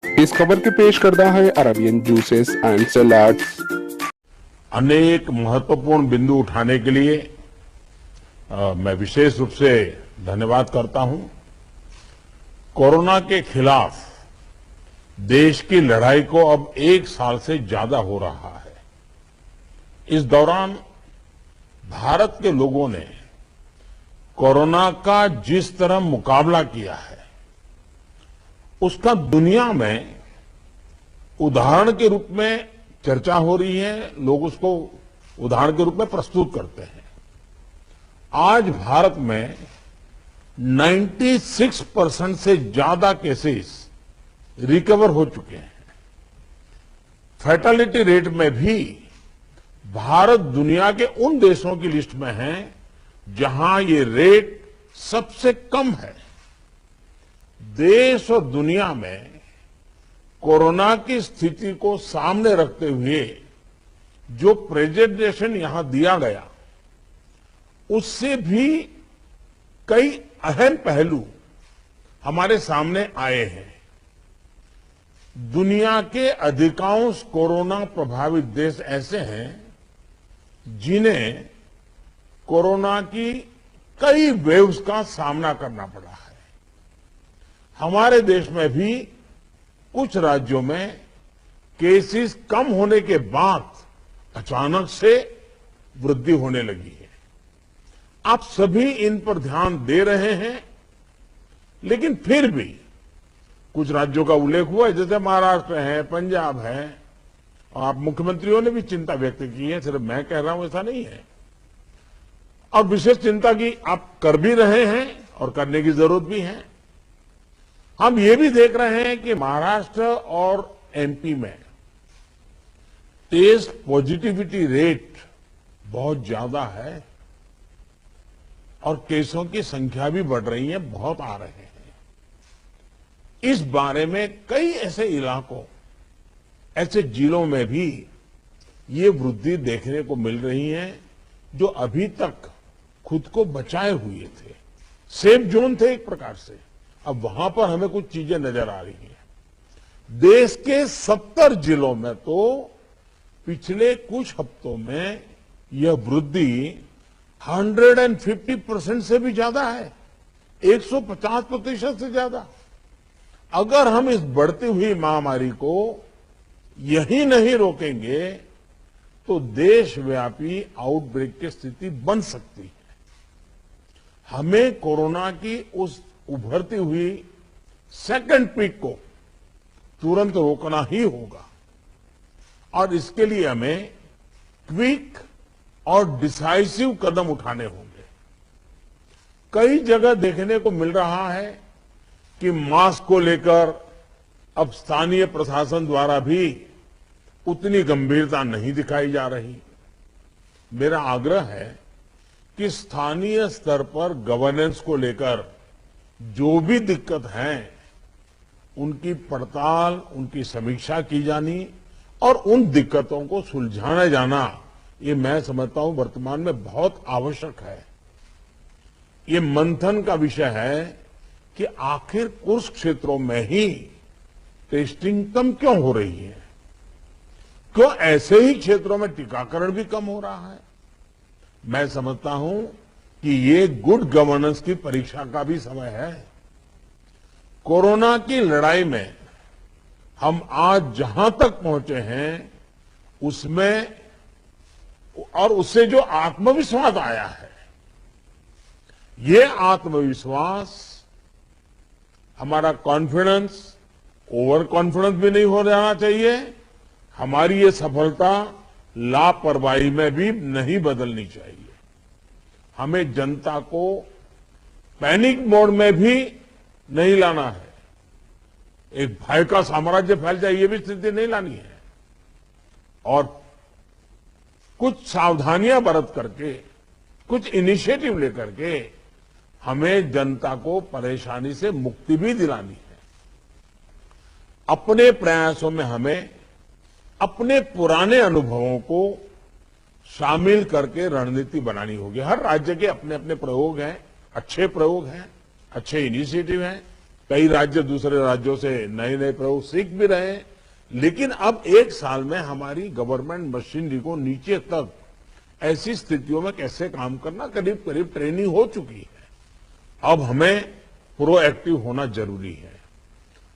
इस खबर के पेश करता है अरेबियन जूसेस एंड सलाड्स। अनेक महत्वपूर्ण बिंदु उठाने के लिए मैं विशेष रूप से धन्यवाद करता हूं। कोरोना के खिलाफ देश की लड़ाई को अब 1 साल से ज्यादा हो रहा है। इस दौरान भारत के लोगों ने कोरोना का जिस तरह मुकाबला किया है, उसका दुनिया में उदाहरण के रूप में चर्चा हो रही है। लोग उसको उदाहरण के रूप में प्रस्तुत करते हैं। आज भारत में 96% से ज्यादा केसेस रिकवर हो चुके हैं। फैटेलिटी रेट में भी भारत दुनिया के उन देशों की लिस्ट में है जहां ये रेट सबसे कम है। देश और दुनिया में कोरोना की स्थिति को सामने रखते हुए जो प्रेजेंटेशन यहां दिया गया, उससे भी कई अहम पहलू हमारे सामने आए हैं। दुनिया के अधिकांश कोरोना प्रभावित देश ऐसे हैं जिन्हें कोरोना की कई वेव्स का सामना करना पड़ा है। हमारे देश में भी कुछ राज्यों में केसेस कम होने के बाद अचानक से वृद्धि होने लगी है। आप सभी इन पर ध्यान दे रहे हैं, लेकिन फिर भी कुछ राज्यों का उल्लेख हुआ है, जैसे महाराष्ट्र है, पंजाब है, और आप मुख्यमंत्रियों ने भी चिंता व्यक्त की है। सिर्फ मैं कह रहा हूं ऐसा नहीं है। और विशेष चिंता की आप कर भी रहे हैं और करने की जरूरत भी है। हम ये भी देख रहे हैं कि महाराष्ट्र और एमपी में टेस्ट पॉजिटिविटी रेट बहुत ज्यादा है और केसों की संख्या भी बढ़ रही है, बहुत आ रहे हैं। इस बारे में कई ऐसे इलाकों, ऐसे जिलों में भी ये वृद्धि देखने को मिल रही है जो अभी तक खुद को बचाए हुए थे, सेफ जोन थे एक प्रकार से। अब वहां पर हमें कुछ चीजें नजर आ रही हैं। देश के 70 जिलों में तो पिछले कुछ हफ्तों में यह वृद्धि 150% से भी ज्यादा है, 150% से ज्यादा। अगर हम इस बढ़ती हुई महामारी को यही नहीं रोकेंगे तो देशव्यापी आउटब्रेक की स्थिति बन सकती है। हमें कोरोना की उस उभरती हुई सेकंड पीक को तुरंत रोकना ही होगा और इसके लिए हमें क्विक और डिसाइसिव कदम उठाने होंगे। कई जगह देखने को मिल रहा है कि मास्क को लेकर अब स्थानीय प्रशासन द्वारा भी उतनी गंभीरता नहीं दिखाई जा रही। मेरा आग्रह है कि स्थानीय स्तर पर गवर्नेंस को लेकर जो भी दिक्कत है, उनकी पड़ताल, उनकी समीक्षा की जानी और उन दिक्कतों को सुलझाया जाना, ये मैं समझता हूं वर्तमान में बहुत आवश्यक है। ये मंथन का विषय है कि आखिर कुछ क्षेत्रों में ही टेस्टिंग कम क्यों हो रही है, क्यों ऐसे ही क्षेत्रों में टीकाकरण भी कम हो रहा है। मैं समझता हूं कि ये गुड गवर्नेंस की परीक्षा का भी समय है। कोरोना की लड़ाई में हम आज जहां तक पहुंचे हैं, उसमें और उससे जो आत्मविश्वास आया है, ये आत्मविश्वास, हमारा कॉन्फिडेंस ओवर कॉन्फिडेंस भी नहीं हो जाना चाहिए। हमारी ये सफलता लापरवाही में भी नहीं बदलनी चाहिए। हमें जनता को पैनिक मोड में भी नहीं लाना है। एक भय का साम्राज्य फैल जाए, ये भी स्थिति नहीं लानी है। और कुछ सावधानियां बरत करके, कुछ इनिशिएटिव लेकर के हमें जनता को परेशानी से मुक्ति भी दिलानी है। अपने प्रयासों में हमें अपने पुराने अनुभवों को शामिल करके रणनीति बनानी होगी। हर राज्य के अपने अपने प्रयोग हैं, अच्छे प्रयोग हैं, अच्छे इनिशिएटिव हैं, कई राज्य दूसरे राज्यों से नए नए प्रयोग सीख भी रहे हैं, लेकिन अब एक साल में हमारी गवर्नमेंट मशीनरी को नीचे तक ऐसी स्थितियों में कैसे काम करना करीब करीब ट्रेनिंग हो चुकी है। अब हमें प्रोएक्टिव होना जरूरी है।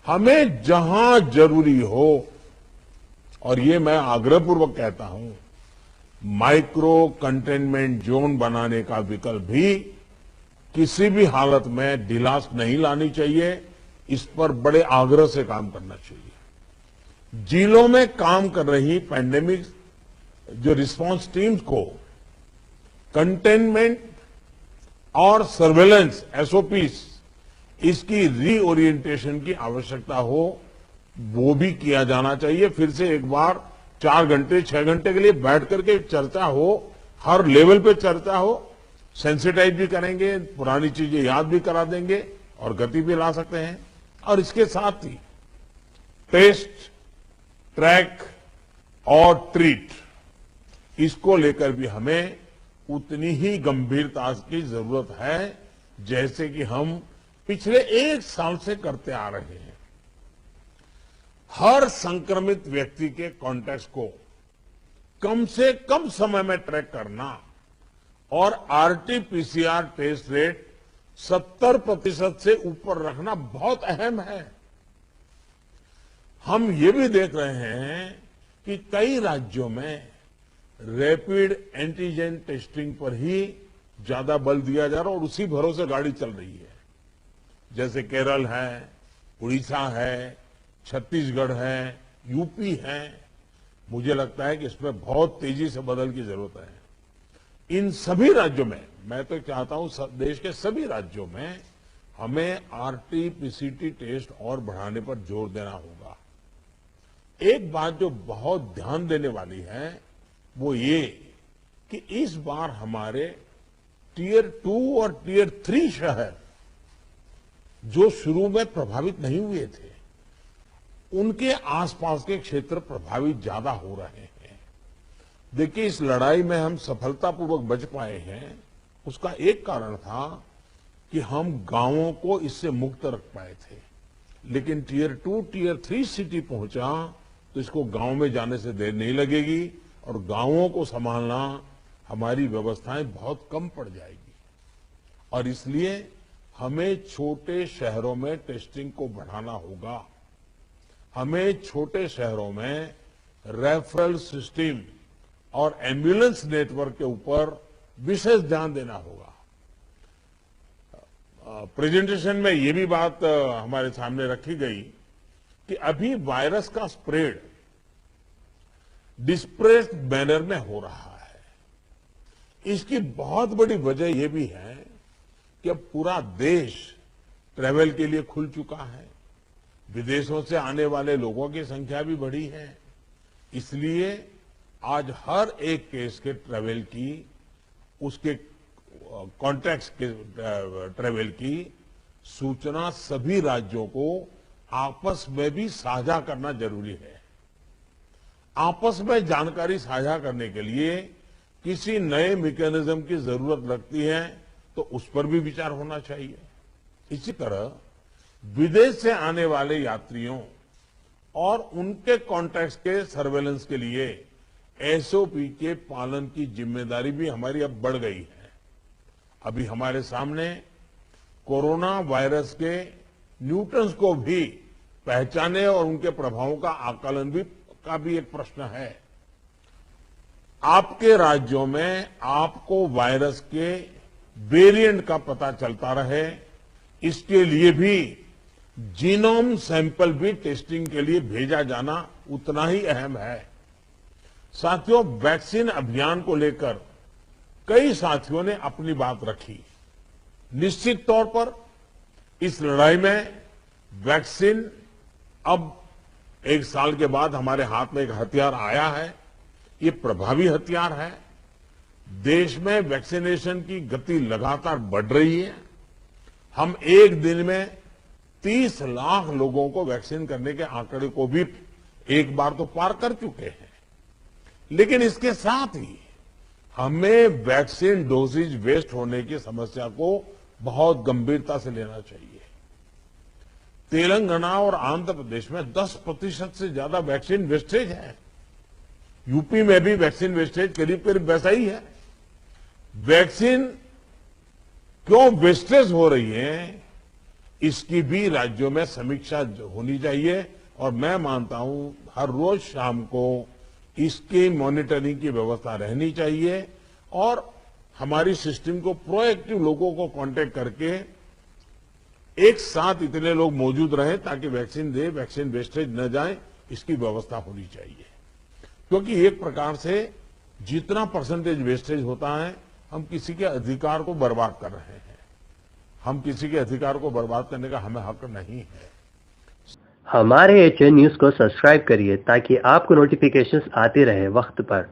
हमें जहां जरूरी हो, और ये मैं आग्रहपूर्वक कहता हूं, माइक्रो कंटेनमेंट जोन बनाने का विकल्प भी किसी भी हालत में ढिलास नहीं लानी चाहिए। इस पर बड़े आग्रह से काम करना चाहिए। जिलों में काम कर रही पैंडेमिक जो रिस्पांस टीम्स को कंटेनमेंट और सर्वेलेंस एसओपीस इसकी रीओरिएंटेशन की आवश्यकता हो, वो भी किया जाना चाहिए। फिर से एक बार 4 घंटे 6 घंटे के लिए बैठ करके चर्चा हो, हर लेवल पे चर्चा हो, सेंसिटाइज भी करेंगे, पुरानी चीजें याद भी करा देंगे और गति भी ला सकते हैं। और इसके साथ ही टेस्ट, ट्रैक और ट्रीट, इसको लेकर भी हमें उतनी ही गंभीरता की जरूरत है जैसे कि हम पिछले 1 साल से करते आ रहे हैं। हर संक्रमित व्यक्ति के कॉन्टैक्ट को कम से कम समय में ट्रैक करना और आरटीपीसीआर टेस्ट रेट 70% से ऊपर रखना बहुत अहम है। हम ये भी देख रहे हैं कि कई राज्यों में रैपिड एंटीजन टेस्टिंग पर ही ज्यादा बल दिया जा रहा है और उसी भरोसे गाड़ी चल रही है। जैसे केरल है, उड़ीसा है, छत्तीसगढ़ है, यूपी है। मुझे लगता है कि इसमें बहुत तेजी से बदल की जरूरत है। इन सभी राज्यों में, मैं तो चाहता हूं देश के सभी राज्यों में हमें आरटीपीसीटी टेस्ट और बढ़ाने पर जोर देना होगा। एक बात जो बहुत ध्यान देने वाली है वो ये कि इस बार हमारे टियर 2 और टियर 3 शहर जो शुरू में प्रभावित नहीं हुए थे, उनके आसपास के क्षेत्र प्रभावित ज्यादा हो रहे हैं। देखिए, इस लड़ाई में हम सफलतापूर्वक बच पाए हैं, उसका एक कारण था कि हम गांवों को इससे मुक्त रख पाए थे। लेकिन टियर 2, टियर 3 सिटी पहुंचा तो इसको गांव में जाने से देर नहीं लगेगी और गांवों को संभालना हमारी व्यवस्थाएं बहुत कम पड़ जाएगी। और इसलिए हमें छोटे शहरों में टेस्टिंग को बढ़ाना होगा। हमें छोटे शहरों में रेफरल सिस्टम और एम्बुलेंस नेटवर्क के ऊपर विशेष ध्यान देना होगा। प्रेजेंटेशन में ये भी बात हमारे सामने रखी गई कि अभी वायरस का स्प्रेड डिस्प्रेस्ड मैनर में हो रहा है। इसकी बहुत बड़ी वजह यह भी है कि अब पूरा देश ट्रैवल के लिए खुल चुका है। विदेशों से आने वाले लोगों की संख्या भी बढ़ी है। इसलिए आज हर एक केस के ट्रैवल की, उसके कॉन्टैक्ट्स के ट्रैवल की सूचना सभी राज्यों को आपस में भी साझा करना जरूरी है। आपस में जानकारी साझा करने के लिए किसी नए मैकेनिज्म की जरूरत लगती है तो उस पर भी विचार होना चाहिए। इसी तरह विदेश से आने वाले यात्रियों और उनके कॉन्टैक्ट्स के सर्वेलेंस के लिए एसओपी के पालन की जिम्मेदारी भी हमारी अब बढ़ गई है। अभी हमारे सामने कोरोना वायरस के न्यूट्रंस को भी पहचाने और उनके प्रभावों का आकलन का भी एक प्रश्न है। आपके राज्यों में आपको वायरस के वेरिएंट का पता चलता रहे, इसके लिए भी जीनोम सैंपल भी टेस्टिंग के लिए भेजा जाना उतना ही अहम है। साथियों, वैक्सीन अभियान को लेकर कई साथियों ने अपनी बात रखी। निश्चित तौर पर इस लड़ाई में वैक्सीन अब 1 साल के बाद हमारे हाथ में एक हथियार आया है। ये प्रभावी हथियार है। देश में वैक्सीनेशन की गति लगातार बढ़ रही है। हम एक दिन में 30 लाख लोगों को वैक्सीन करने के आंकड़े को भी एक बार तो पार कर चुके हैं। लेकिन इसके साथ ही हमें वैक्सीन डोजेज वेस्ट होने की समस्या को बहुत गंभीरता से लेना चाहिए। तेलंगाना और आंध्र प्रदेश में 10% से ज्यादा वैक्सीन वेस्टेज है। यूपी में भी वैक्सीन वेस्टेज करीब करीब वैसा ही है। वैक्सीन क्यों वेस्टेज हो रही है, इसकी भी राज्यों में समीक्षा होनी चाहिए और मैं मानता हूं हर रोज शाम को इसकी मॉनिटरिंग की व्यवस्था रहनी चाहिए और हमारी सिस्टम को प्रोएक्टिव लोगों को कांटेक्ट करके एक साथ इतने लोग मौजूद रहें ताकि वैक्सीन वैक्सीन वेस्टेज न जाए, इसकी व्यवस्था होनी चाहिए। क्योंकि एक प्रकार से जितना परसेंटेज वेस्टेज होता है, हम किसी के अधिकार को बर्बाद कर रहे हैं। हम किसी के अधिकार को बर्बाद करने का हमें हक नहीं है। हमारे HN न्यूज को सब्सक्राइब करिए ताकि आपको नोटिफिकेशंस आते रहे वक्त पर।